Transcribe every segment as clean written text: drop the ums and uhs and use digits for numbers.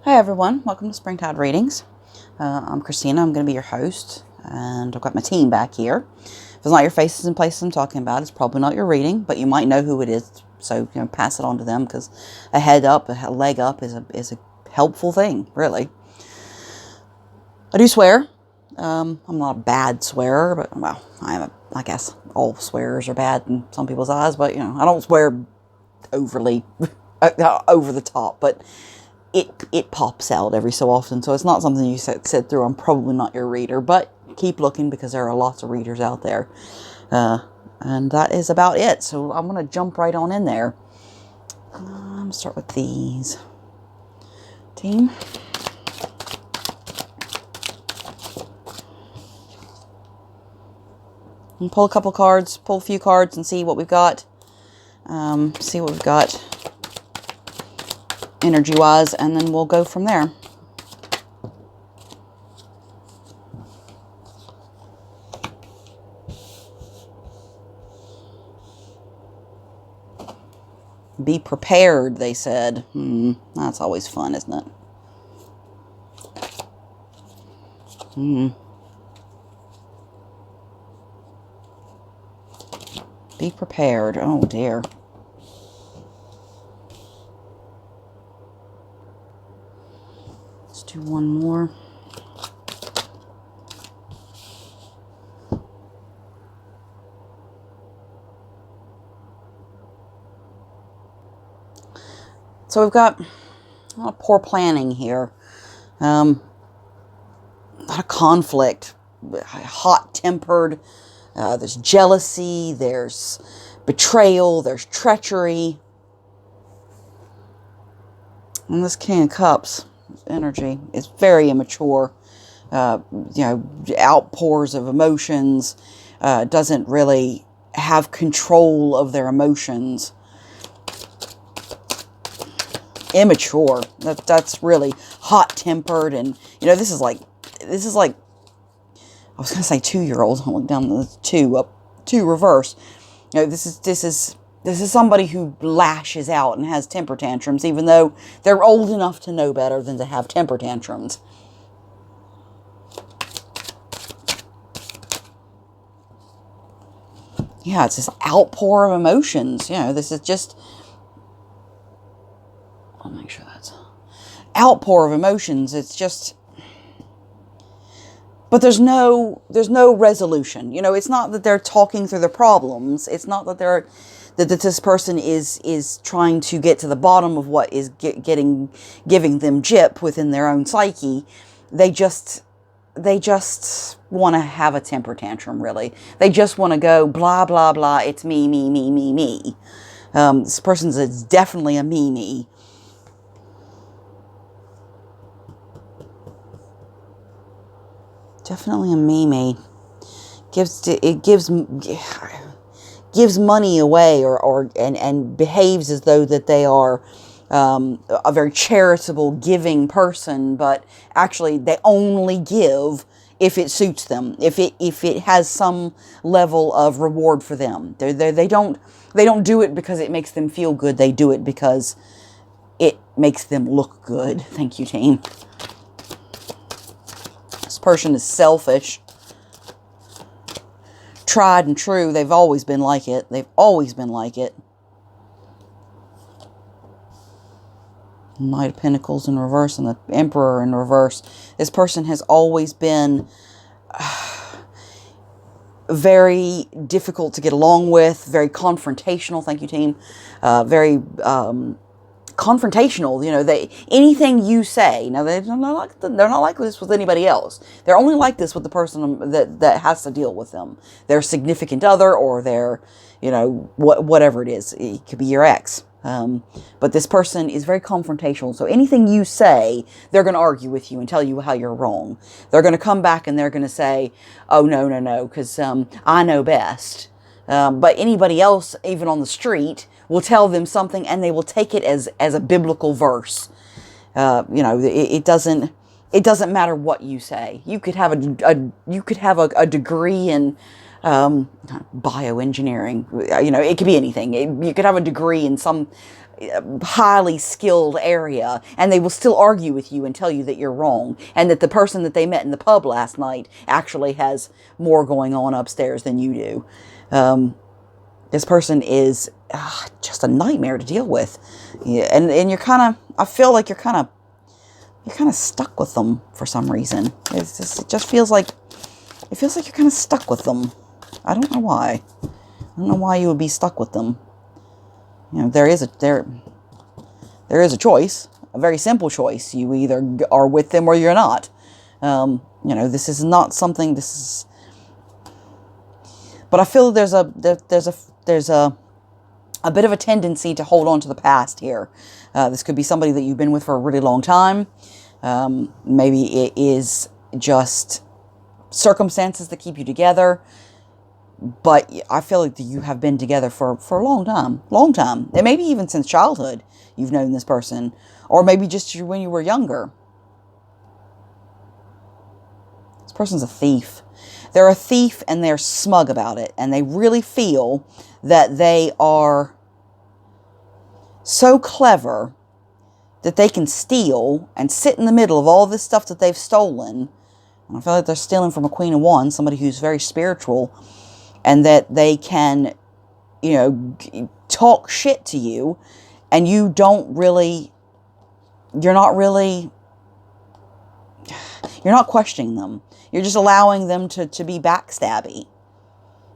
Hi everyone, welcome to Springtide Readings. I'm Christina, I'm going to be your host, and I've got my team back here. If it's not your faces and places I'm talking about, it's probably not your reading, but you might know who it is, so pass it on to them, because a head up, a leg up is a helpful thing, really. I do swear. I'm not a bad swearer, but, well, I guess all swearers are bad in some people's eyes, but, I don't swear overly, over the top, but it pops out every so often, so it's not something you sit through. I'm probably not your reader, but keep looking because there are lots of readers out there. And that is about it, so I'm going to jump right on in there. I'm going to start with these. Team. And pull a couple cards, pull a few cards and see what we've got. See what we've got energy-wise, and then we'll go from there. Be prepared, they said. That's always fun, isn't it? Be prepared. Oh, dear. Let's do one more. So we've got a lot of poor planning here. A lot of conflict. Hot-tempered. There's jealousy. There's betrayal. There's treachery. And this King of Cups energy is very immature. Outpours of emotions. Doesn't really have control of their emotions. Immature. That's really hot-tempered, and this is like I was gonna say 2-year-olds. I'll look down the two reverse. This is somebody who lashes out and has temper tantrums, even though they're old enough to know better than to have temper tantrums. Yeah, it's this outpour of emotions. This is just. I'll make sure that's outpour of emotions. It's just, but there's no resolution. It's not that they're talking through the problems. It's not that that this person is trying to get to the bottom of what is giving them gyp within their own psyche. They just want to have a temper tantrum. Really, they just want to go blah blah blah. It's me me me me me. This person's definitely a me. Definitely a me. Gives money away and behaves as though that they are a very charitable, giving person, but actually they only give if it suits them, if it has some level of reward for them. They don't do it because it makes them feel good. They do it because it makes them look good. Thank you, team. This person is selfish. Tried and true. They've always been like it. Knight of Pentacles in reverse and the Emperor in reverse. This person has always been very difficult to get along with. Very confrontational. Thank you, team. Very confrontational. Anything you say. Now they're not like this with anybody else. They're only like this with the person that has to deal with them. Their significant other, or their, whatever it is. It could be your ex. But this person is very confrontational. So anything you say, they're going to argue with you and tell you how you're wrong. They're going to come back and they're going to say, "Oh no, because I know best." But anybody else, even on the street, will tell them something and they will take it as a biblical verse. It doesn't matter what you say. You could have a degree in bioengineering. It could be anything. You could have a degree in some highly skilled area, and they will still argue with you and tell you that you're wrong, and that the person that they met in the pub last night actually has more going on upstairs than you do. This person is just a nightmare to deal with. Yeah, and you're kind of, I feel like you're kind of stuck with them for some reason. It just feels like, you're kind of stuck with them. I don't know why. I don't know why you would be stuck with them. You know, there is a choice, a very simple choice. You either are with them or you're not. You know, this is not something, but I feel there's a bit of a tendency to hold on to the past here. This could be somebody that you've been with for a really long time. Maybe it is just circumstances that keep you together. But I feel like you have been together for a long time. And maybe even since childhood, you've known this person. Or maybe just when you were younger. This person's a thief. They're a thief, and they're smug about it. And they really feel that they are so clever that they can steal and sit in the middle of all this stuff that they've stolen. And I feel like they're stealing from a Queen of Wands, somebody who's very spiritual, and that they can, you know, talk shit to you, and you're not questioning them. You're just allowing them to be backstabby.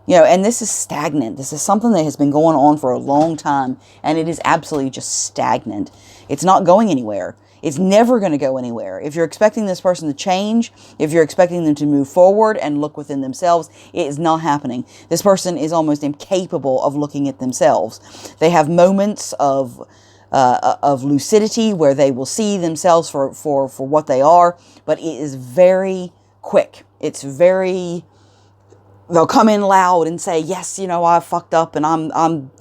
You know, and this is stagnant. This is something that has been going on for a long time, and it is absolutely just stagnant. It's not going anywhere. It's never going to go anywhere. If you're expecting this person to change, if you're expecting them to move forward and look within themselves, it is not happening. This person is almost incapable of looking at themselves. They have moments of lucidity where they will see themselves for what they are, but it is very quick. It's very, they'll come in loud and say, yes, you know, I fucked up, and I'm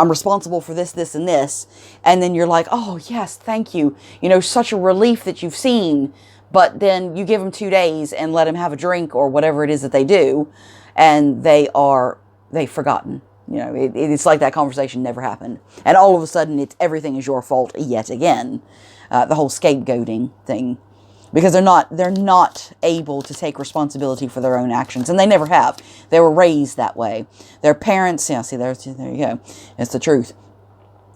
responsible for this, this, and this. And then you're like, oh, yes, thank you. You know, such a relief that you've seen. But then you give them 2 days and let them have a drink or whatever it is that they do. And they've forgotten. You know, it's like that conversation never happened. And all of a sudden, everything is your fault yet again. The whole scapegoating thing. Because they're not able to take responsibility for their own actions. And they never have. They were raised that way. Their parents, yeah, see, there you go. It's the truth.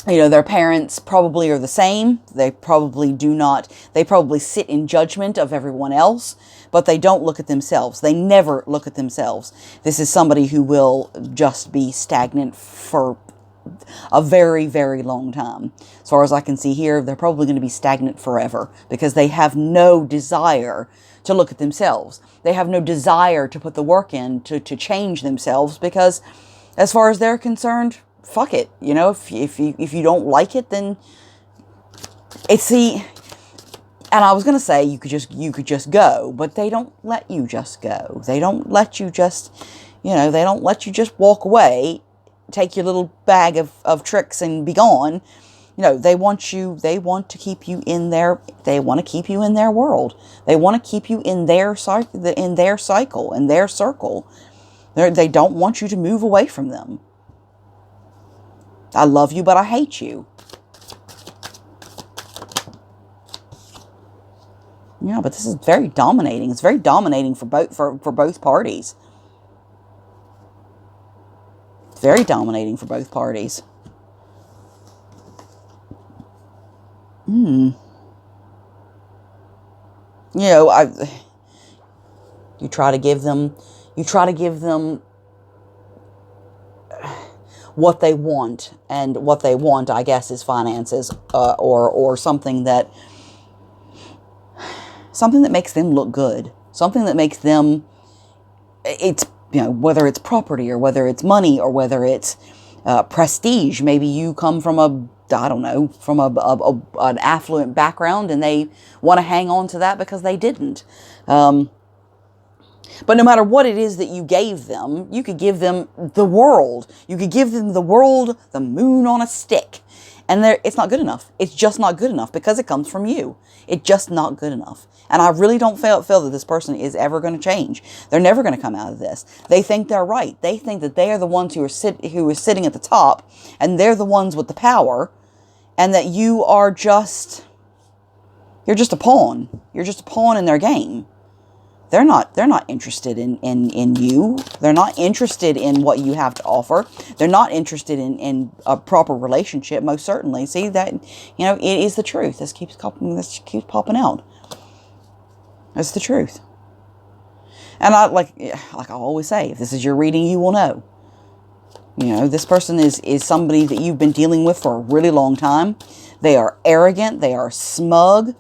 You know, their parents probably are the same. They probably sit in judgment of everyone else, but they don't look at themselves. They never look at themselves. This is somebody who will just be stagnant for a very, very long time. As far as I can see here, they're probably going to be stagnant forever because they have no desire to look at themselves. They have no desire to put the work in to change themselves because as far as they're concerned, fuck it. You know, if you don't like it, then it's and I was going to say you could just go, but they don't let you just go. They don't let you just, they don't let you just walk away, take your little bag of tricks and be gone. They want to keep you in they want to keep you in their world. They want to keep you in their cycle, in their circle. They don't want you to move away from them. I love you, but I hate you. Yeah, but this is very dominating. It's very dominating for both parties. It's very dominating for both parties. You try to give them what they want, and what they want, I guess, is finances, or something that makes them look good, something that makes them, it's, whether it's property or whether it's money or whether it's prestige. Maybe you come from an affluent background and they want to hang on to that because they didn't. But no matter what it is that you gave them, you could give them the world. You could give them the world, the moon on a stick. And it's not good enough. It's just not good enough because it comes from you. It's just not good enough. And I really don't feel that this person is ever going to change. They're never going to come out of this. They think they're right. They think that they are the ones who are sitting at the top, and they're the ones with the power. and that you're just a pawn. You're just a pawn in their game. They're not interested in you. They're not interested in what you have to offer. They're not interested in a proper relationship, most certainly. See that, it is the truth. This keeps popping out. That's the truth. And like I always say, if this is your reading, you will know. This person is somebody that you've been dealing with for a really long time. They are arrogant. They are smug.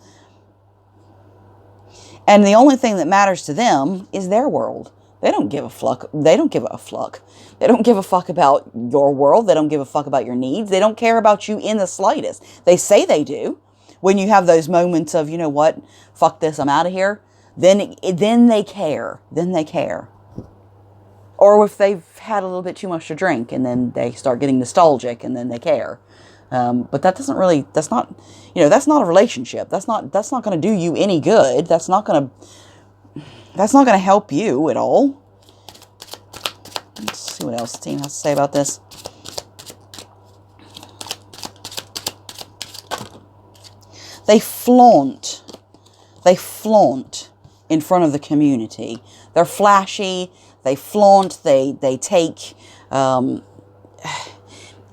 And the only thing that matters to them is their world. They don't give a fuck. They don't give a fuck. They don't give a fuck about your world. They don't give a fuck about your needs. They don't care about you in the slightest. They say they do. When you have those moments of, you know what, fuck this, I'm out of here. Then they care. Then they care. Or if they've had a little bit too much to drink and then they start getting nostalgic and then they care. But that's not a relationship. That's not going to do you any good. That's not going to help you at all. Let's see what else the team has to say about this. They flaunt in front of the community. They're flashy. They flaunt. They take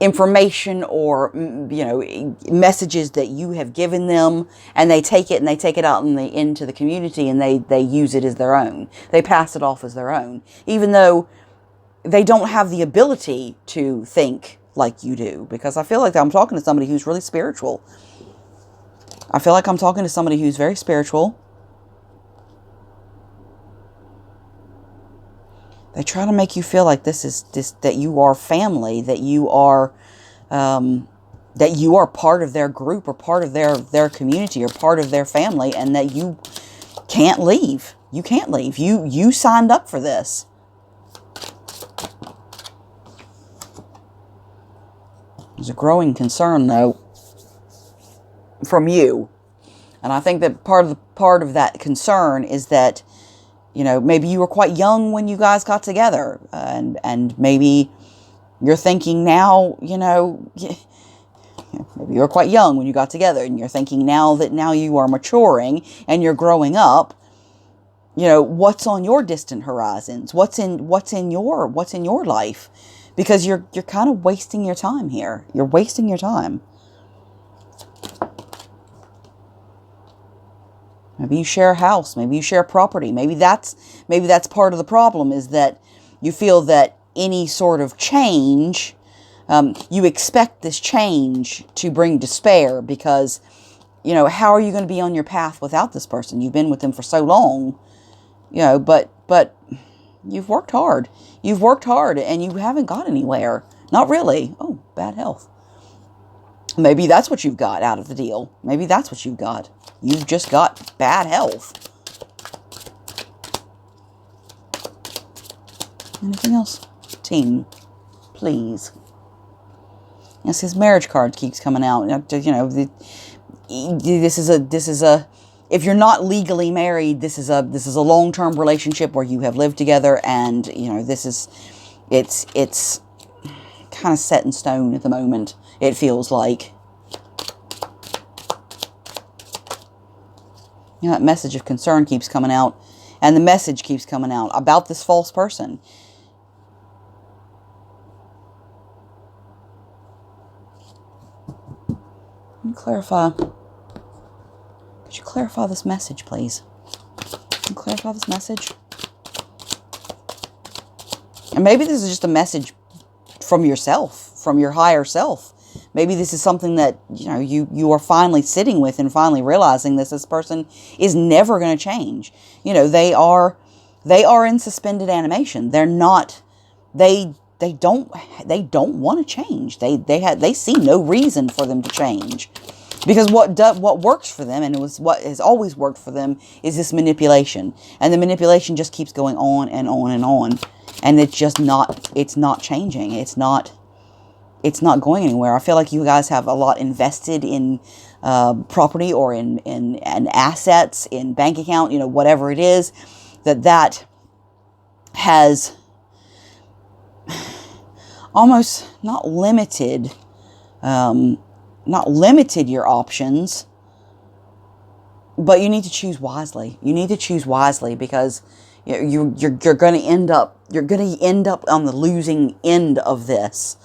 information or messages that you have given them, and they take it out into the community, and they use it as their own. They pass it off as their own, even though they don't have the ability to think like you do. Because I feel like I'm talking to somebody who's really spiritual. I feel like I'm talking to somebody who's very spiritual. They try to make you feel like that you are family, that you are part of their group or part of their community or part of their family, and that you can't leave. You can't leave. You signed up for this. There's a growing concern, though, from you, and I think that part of that concern is that, maybe you were quite young when you guys got together, and maybe you're thinking now, maybe you were quite young when you got together, and you're thinking now you are maturing and you're growing up. What's on your distant horizons? What's in your life? Because you're kind of wasting your time here. You're wasting your time. Maybe you share a house. Maybe you share property. Maybe that's part of the problem, is that you feel that any sort of change, you expect this change to bring despair, because, how are you going to be on your path without this person? You've been with them for so long, but you've worked hard. You've worked hard and you haven't got anywhere. Not really. Oh, bad health. Maybe that's what you've got out of the deal. Maybe that's what you've got. You've just got bad health. Anything else? Team, please. Yes, his marriage card keeps coming out. This is a. If you're not legally married, this is a long-term relationship where you have lived together, and it's kind of set in stone at the moment. It feels like. That message of concern keeps coming out, and the message keeps coming out about this false person. Let me clarify. Could you clarify this message, please? Can you clarify this message? And maybe this is just a message from yourself, from your higher self. Maybe this is something that, you are finally sitting with and finally realizing that this person is never going to change. They are in suspended animation. They're not, they don't want to change. They see no reason for them to change. Because what works for them, and it was what has always worked for them, is this manipulation. And the manipulation just keeps going on and on and on. And it's not changing. It's not going anywhere. I feel like you guys have a lot invested in property or in assets, in bank account, whatever it is, that has almost not limited not limited your options, but you need to choose wisely. You need to choose wisely, because you're going to end up on the losing end of this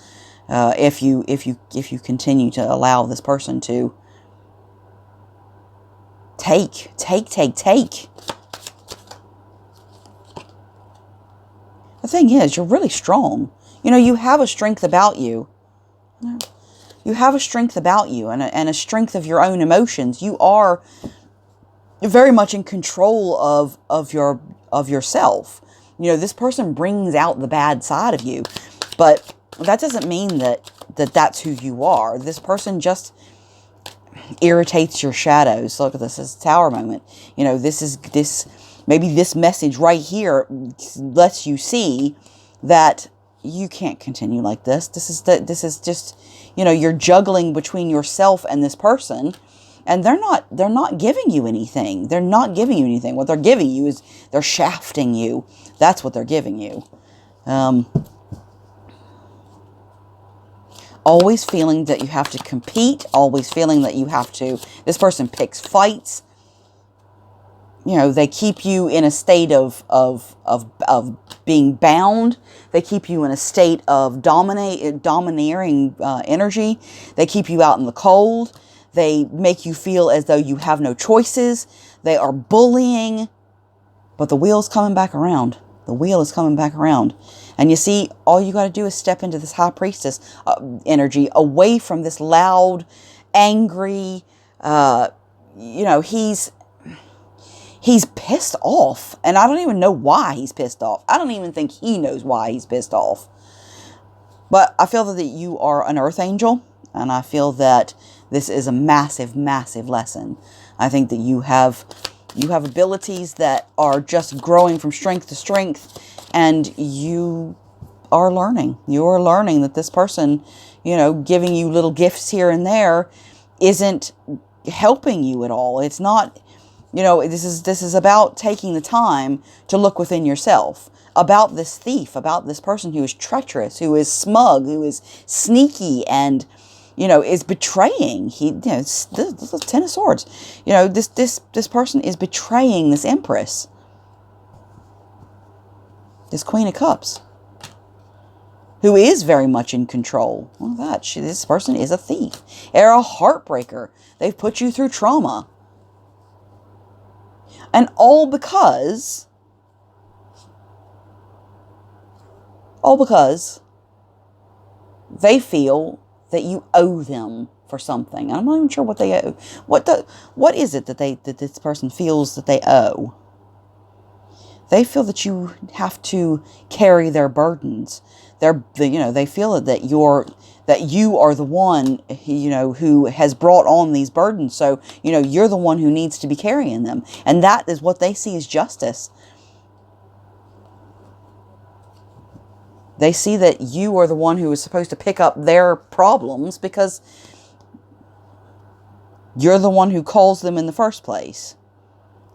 if you continue to allow this person to take. The thing is, you're really strong. You have a strength about you. You have a strength about you, and a strength of your own emotions. You are very much in control of yourself. This person brings out the bad side of you, but that doesn't mean that that's who you are. This person just irritates your shadows. Look at this. This Tower moment. Maybe this message right here lets you see that you can't continue like this. This is just, you're juggling between yourself and this person, and they're not giving you anything. They're not giving you anything. What they're giving you is they're shafting you. That's what they're giving you. Always feeling that you have to compete. Always feeling that you have to. This person picks fights. They keep you in a state of being bound. They keep you in a state of domineering energy. They keep you out in the cold. They make you feel as though you have no choices. They are bullying. But the wheel's coming back around. The wheel is coming back around. And you see, all you got to do is step into this High Priestess energy, away from this loud, angry, he's pissed off. And I don't even know why he's pissed off. I don't even think he knows why he's pissed off. But I feel that you are an earth angel. And I feel that this is a massive, massive lesson. I think that you have abilities that are just growing from strength to strength. And you are learning. You are learning that this person, giving you little gifts here and there isn't helping you at all. It's not... this is about taking the time to look within yourself. About this thief, about this person who is treacherous, who is smug, who is sneaky, and is betraying. It's the Ten of Swords. This person is betraying this Empress, this Queen of Cups, who is very much in control. Well, this person is a thief. They're a heartbreaker. They've put you through trauma. And all because they feel that you owe them for something. I'm not even sure what they owe. What is it that this person feels that they owe? They feel that you have to carry their burdens. They feel that you are the one, who has brought on these burdens. So, you're the one who needs to be carrying them. And that is what they see as justice. They see that you are the one who is supposed to pick up their problems because you're the one who caused them in the first place.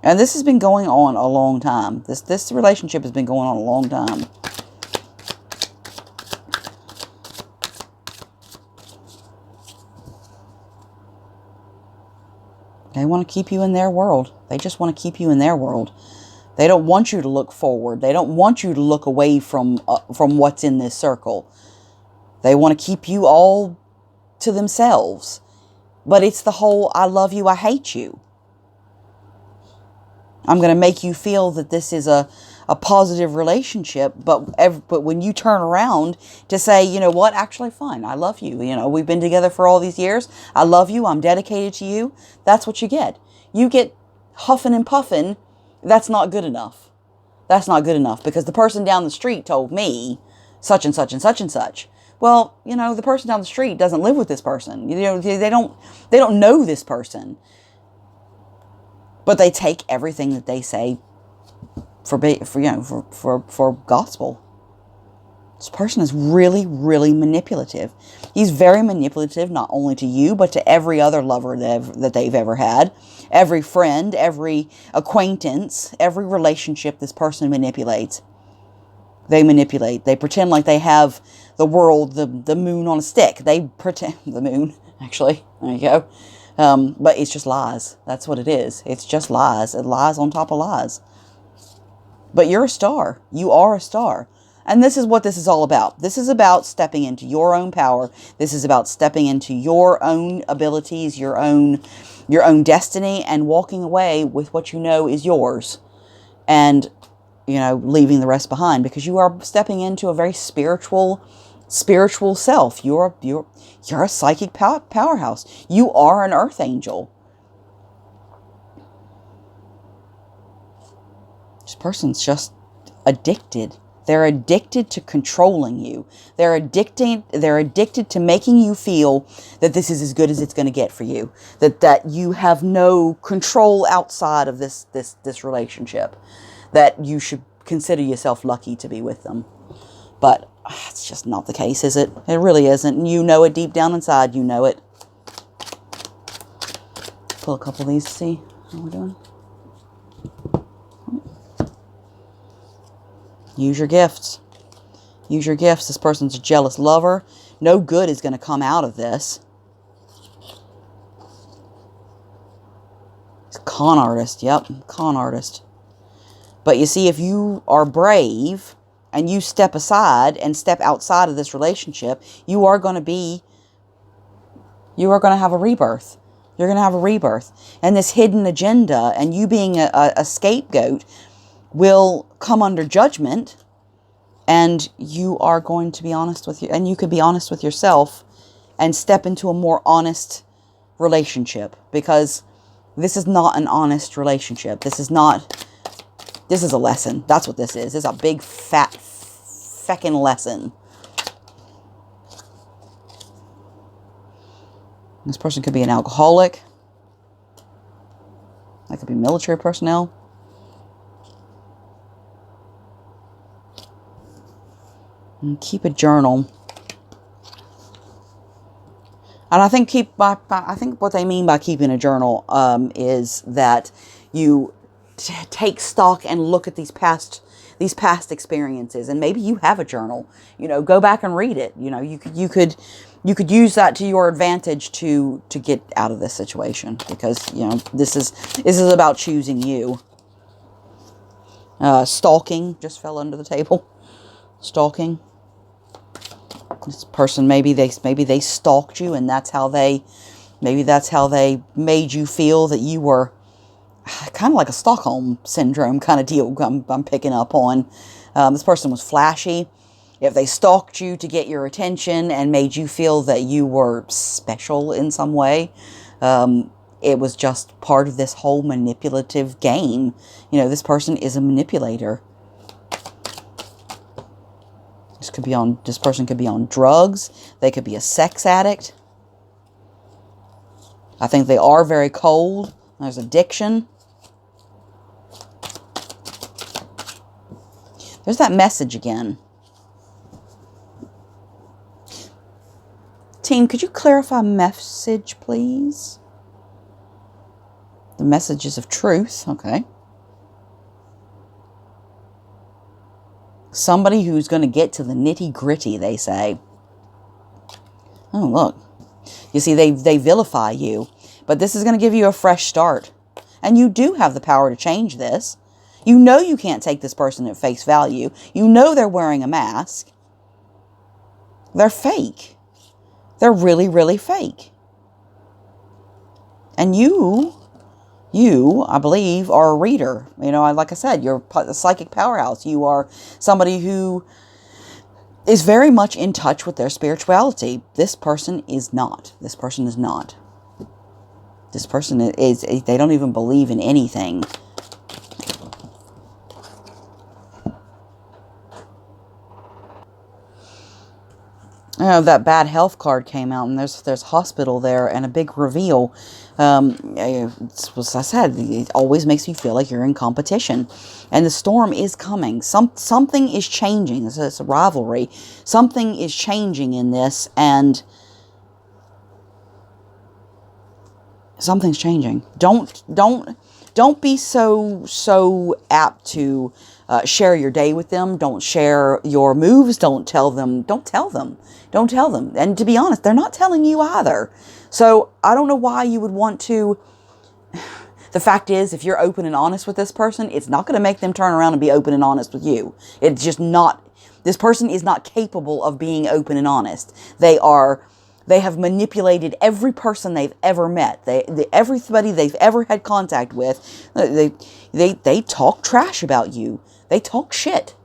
And this has been going on a long time. This relationship has been going on a long time. They want to keep you in their world. They just want to keep you in their world. They don't want you to look forward. They don't want you to look away from what's in this circle. They want to keep you all to themselves. But it's the whole, I love you, I hate you. I'm going to make you feel that this is a positive relationship, but when you turn around to say, you know what, actually fine, I love you. We've been together for all these years. I love you. I'm dedicated to you. That's what you get. You get huffing and puffing. That's not good enough. That's not good enough because the person down the street told me such and such and such and such. Well, the person down the street doesn't live with this person. They don't know this person. But they take everything that they say for gospel. This person is really, really manipulative. He's very manipulative, not only to you, but to every other lover that they've ever had. Every friend, every acquaintance, every relationship this person manipulates. They manipulate. They pretend like they have the world, the moon on a stick. They pretend, the moon, actually. There you go. But it's just lies. That's what it is. It's just lies. It lies on top of lies. But you're a star. You are a star. And this is what this is all about. This is about stepping into your own power. This is about stepping into your own abilities, your own destiny, and walking away with what you know is yours. And, you know, leaving the rest behind, because you are stepping into a very spiritual self. You're a psychic powerhouse. You are an earth angel. This person's just addicted. They're addicted to controlling you. They're addicted to making you feel that this is as good as it's going to get for you. That you have no control outside of this relationship. That you should consider yourself lucky to be with them. But it's just not the case, is it? It really isn't. And you know it deep down inside. You know it. Pull a couple of these to see how we're doing. Use your gifts. Use your gifts. This person's a jealous lover. No good is going to come out of this. It's a con artist. Yep, con artist. But you see, if you are brave and you step aside and step outside of this relationship, you are going to have a rebirth. You're going to have a rebirth. And this hidden agenda and you being a scapegoat will come under judgment, and you are going to be honest with you, and you could be honest with yourself and step into a more honest relationship, because this is not an honest relationship. This is a lesson. That's what this is. It's a big fat feckin' lesson. This person could be an alcoholic. That could be military personnel. And keep a journal. And I think what they mean by keeping a journal is that you take stock and look at these past experiences, and maybe you have a journal. You know, go back and read it. You know, you could use that to your advantage to get out of this situation, because you know this is about choosing you. Stalking just fell under the table. Stalking. This person, maybe they stalked you, and that's how they made you feel that you were kind of like a Stockholm syndrome kind of deal. I'm picking up on. This person was flashy. If they stalked you to get your attention and made you feel that you were special in some way, it was just part of this whole manipulative game. You know, this person is a manipulator. This person could be on drugs. They could be a sex addict. I think they are very cold. There's addiction. There's that message again. Team, could you clarify message, please? The messages of truth. Okay. Somebody who's going to get to the nitty-gritty, they say. Oh, look. You see, they vilify you. But this is going to give you a fresh start. And you do have the power to change this. You know you can't take this person at face value. You know they're wearing a mask. They're fake. They're really, really fake. And you, I believe, are a reader. You know, like I said, you're a psychic powerhouse. You are somebody who is very much in touch with their spirituality. This person is not. This person is not. This person is, they don't even believe in anything. You know, that bad health card came out, and there's hospital there, and a big reveal. As I said, it always makes you feel like you're in competition, and the storm is coming. Something is changing. It's a rivalry. Something is changing in this, and something's changing. Don't be so apt to share your day with them. Don't share your moves. Don't tell them. Don't tell them. Don't tell them. And to be honest, they're not telling you either. So I don't know why you would want to. The fact is, if you're open and honest with this person, it's not going to make them turn around and be open and honest with you. It's just not. This person is not capable of being open and honest. They have manipulated every person they've ever met. Everybody they've ever had contact with. They talk trash about you. They talk shit.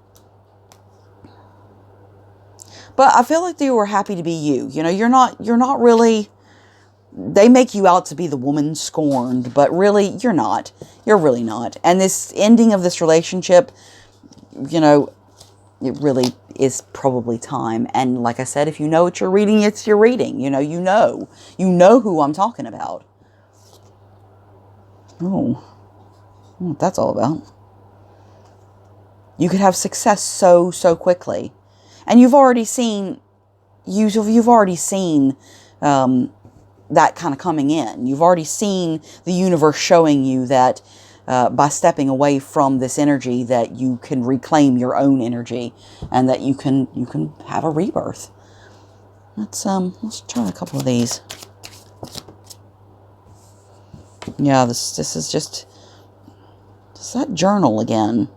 But I feel like they were happy to be you. You know, you're not really. They make you out to be the woman scorned, but really, you're not. You're really not. And this ending of this relationship, you know, it really is probably time. And like I said, if you know what you're reading, it's your reading. You know who I'm talking about. Oh, what that's all about. You could have success so quickly, and you've already seen that kind of coming in. You've already seen the universe showing you that by stepping away from this energy, that you can reclaim your own energy, and that you can have a rebirth. Let's try a couple of these. Yeah, this is just that journal again.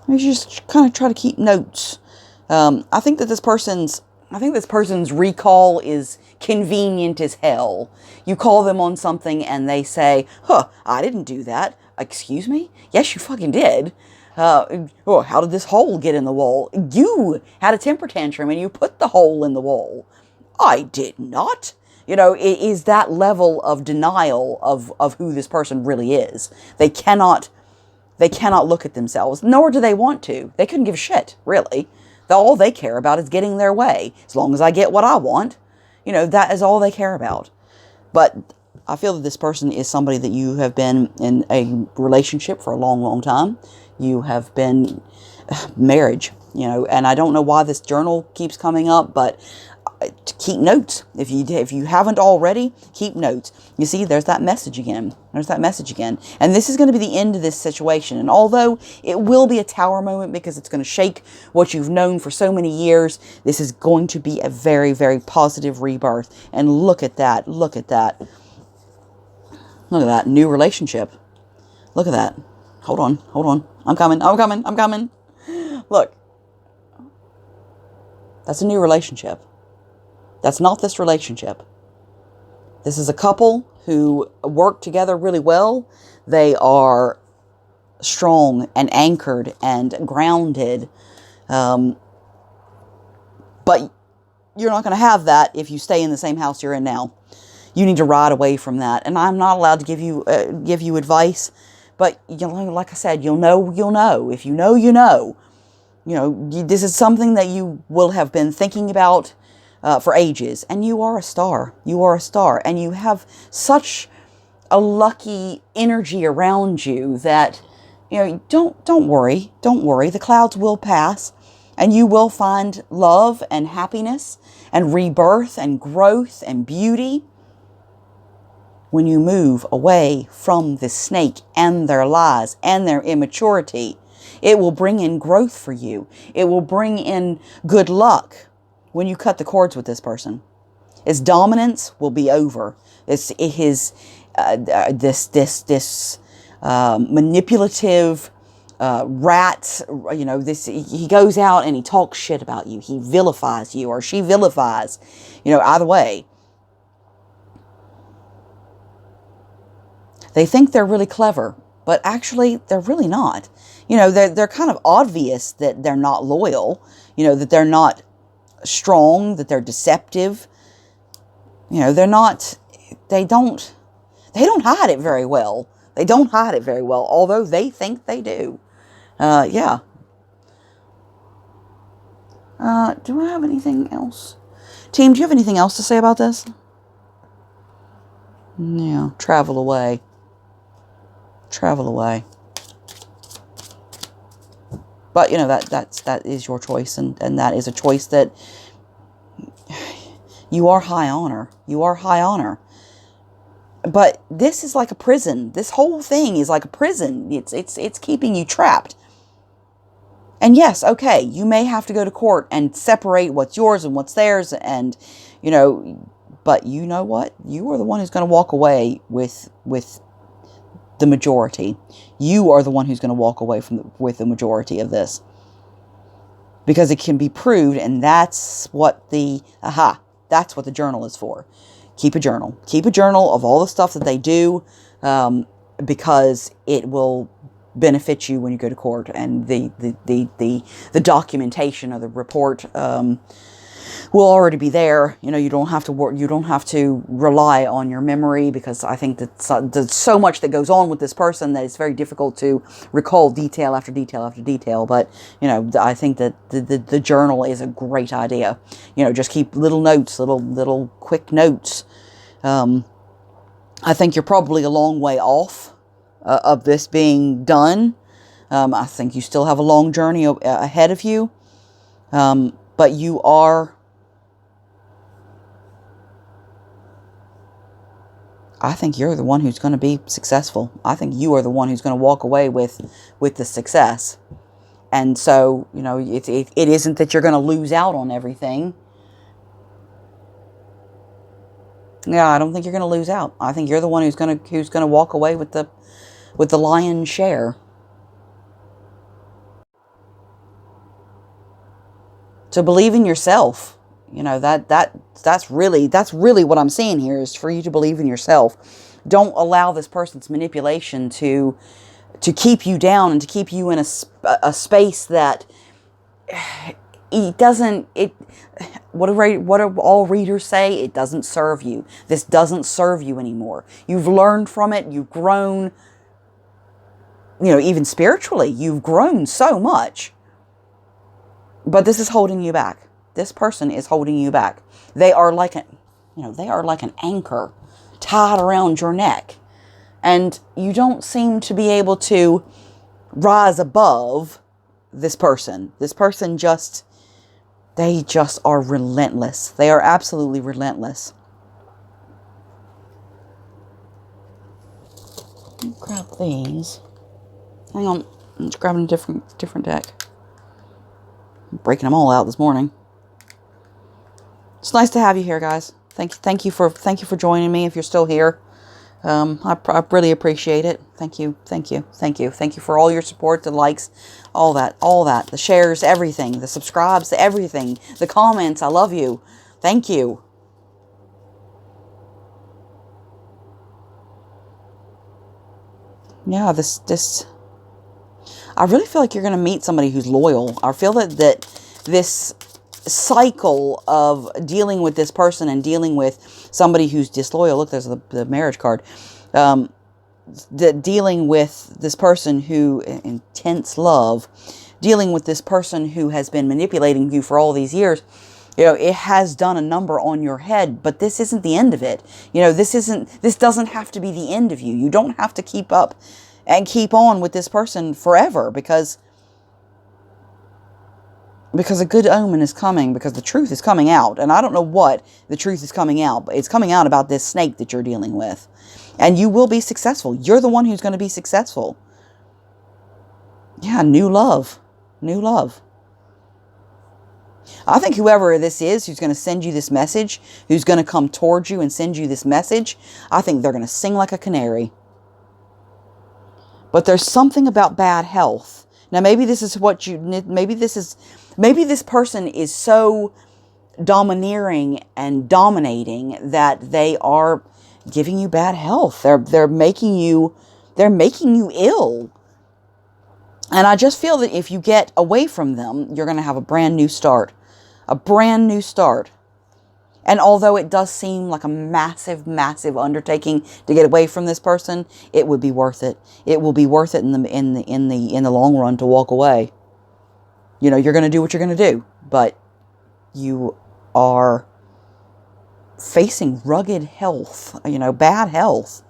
You just kind of try to keep notes. I think this person's recall is convenient as hell. You call them on something and they say, I didn't do that. Excuse me? Yes, you fucking did. How did this hole get in the wall? You had a temper tantrum and you put the hole in the wall. I did not. You know, it is that level of denial of who this person really is. They cannot look at themselves, nor do they want to. They couldn't give a shit, really. All they care about is getting their way. As long as I get what I want, you know, that is all they care about. But I feel that this person is somebody that you have been in a relationship for a long time. You have been marriage, you know, and I don't know why this journal keeps coming up, but keep notes. If you haven't already, keep notes. You see, there's that message again. And this is going to be the end of this situation. And although it will be a tower moment because it's going to shake what you've known for so many years, this is going to be a very, very positive rebirth. And look at that. Look at that. Look at that. New relationship. Look at that. Hold on. I'm coming. Look. That's a new relationship. That's not this relationship. This is a couple who work together really well. They are strong and anchored and grounded. But you're not going to have that if you stay in the same house you're in now. You need to ride away from that. And I'm not allowed to give you advice. But, you know, like I said, you'll know. If you know, you know. You know, this is something that you will have been thinking about for ages. And you are a star. And you have such a lucky energy around you that, you know, don't worry. The clouds will pass. And you will find love and happiness and rebirth and growth and beauty when you move away from the snake and their lies and their immaturity. It will bring in growth for you. It will bring in good luck when you cut the cords with this person. Its dominance will be over. This manipulative rat, you know, he goes out and he talks shit about you. He vilifies you, or she vilifies, you know, either way. They think they're really clever, but actually they're really not. You know, they're kind of obvious that they're not loyal, you know, that they're not strong, that they're deceptive. You know, they don't hide it very well. Although they think they do. Yeah. Do I have anything else? Team, do you have anything else to say about this? Yeah, travel away. But, you know, that is your choice, and that is a choice that you are high honor. But this is like a prison. This whole thing is like a prison. It's keeping you trapped. And yes, okay, you may have to go to court and separate what's yours and what's theirs, and, you know, but you know what? You are the one who's going to walk away with the majority. You are the one who's going to walk away with the majority of this. Because it can be proved, and that's what that's what the journal is for. Keep a journal. Keep a journal of all the stuff that they do, because it will benefit you when you go to court, and the documentation of the report will already be there. You know, you don't have to work, you don't have to rely on your memory, because I think that there's so much that goes on with this person that it's very difficult to recall detail after detail after detail. But, you know, I think that the journal is a great idea. You know, just keep little notes, little quick notes. I think you're probably a long way off of this being done. I think you still have a long journey ahead of you. But you are, I think you're the one who's going to be successful. I think you are the one who's going to walk away with the success. And so, you know, it isn't that you're going to lose out on everything. Yeah, I don't think you're going to lose out. I think you're the one who's going to walk away with the lion's share. To believe in yourself. You know, that's really what I'm saying here, is for you to believe in yourself. Don't allow this person's manipulation to keep you down and to keep you in a space that it doesn't, what do all readers say? It doesn't serve you. This doesn't serve you anymore. You've learned from it. You've grown, you know, even spiritually, you've grown so much. But this is holding you back. This person is holding you back. They are like an anchor tied around your neck. And you don't seem to be able to rise above this person. This person they just are relentless. They are absolutely relentless. Let me grab these. Hang on. I'm just grabbing a different deck. I'm breaking them all out this morning. It's nice to have you here, guys. Thank you for joining me. If you're still here, I really appreciate it. Thank you for all your support, the likes, all that, the shares, everything, the subscribes, everything, the comments. I love you. Thank you. Yeah, this. I really feel like you're going to meet somebody who's loyal. I feel that this cycle of dealing with this person and dealing with somebody who's disloyal. Look, there's the marriage card. Dealing with this person who, intense love, dealing with this person who has been manipulating you for all these years. You know, it has done a number on your head, but this isn't the end of it. You know, this doesn't have to be the end of you. You don't have to keep up and keep on with this person forever, because a good omen is coming, because the truth is coming out. And I don't know what the truth is coming out, but it's coming out about this snake that you're dealing with. And you will be successful. You're the one who's going to be successful. Yeah, new love. New love. I think whoever this is who's going to send you this message, who's going to come towards you and send you this message, I think they're going to sing like a canary. But there's something about bad health. Now, maybe this is what maybe this person is so domineering and dominating that they are giving you bad health. They're making you ill. And I just feel that if you get away from them, you're going to have a brand new start. A brand new start. And although it does seem like a massive, massive undertaking to get away from this person, it would be worth it. It will be worth it in the long run to walk away. You know, you're going to do what you're going to do, but you are facing rugged health, you know, bad health.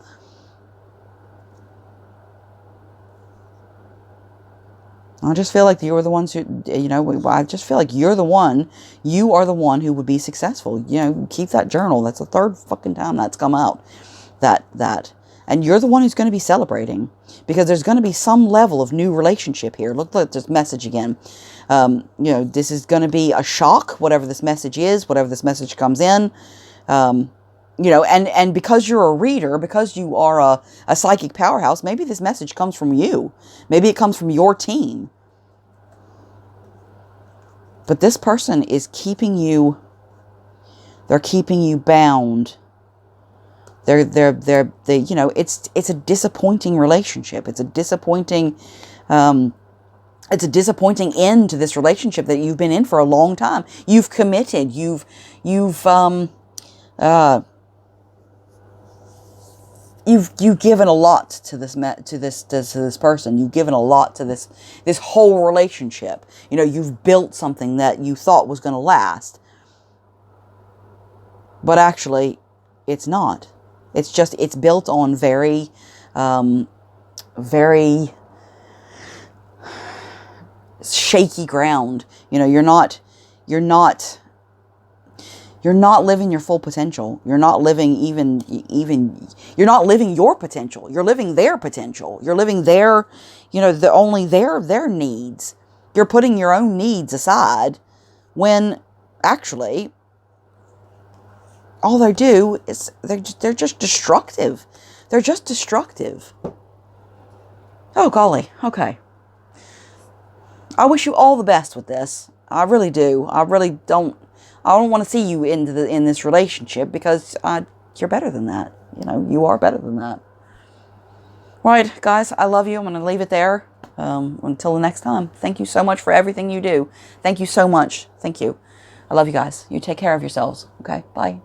I just feel like you're the ones who, you know, I just feel like you are the one who would be successful. You know, keep that journal. That's the third fucking time that's come out. That And you're the one who's going to be celebrating, because there's going to be some level of new relationship here. Look at this message again. You know, this is going to be a shock, whatever this message is, whatever this message comes in. You know, and because you're a reader, because you are a psychic powerhouse, maybe this message comes from you. Maybe it comes from your team. But this person is keeping you, they're keeping you bound. They, you know, it's a disappointing relationship. It's a disappointing end to this relationship that you've been in for a long time. You've committed. You've given a lot to this person. You've given a lot to this whole relationship. You know, you've built something that you thought was going to last, but actually, it's not. It's built on very shaky ground. You know, you're not living your full potential. You're not living you're not living your potential. You're living their potential. You're living their, you know, only their needs. You're putting your own needs aside when actually all they do is they're just destructive. They're just destructive. Oh, golly. Okay. I wish you all the best with this. I really do. I don't want to see you in this relationship, because you're better than that. You know, you are better than that. Right, guys, I love you. I'm going to leave it there. Until the next time. Thank you so much for everything you do. Thank you so much. Thank you. I love you guys. You take care of yourselves. Okay, bye.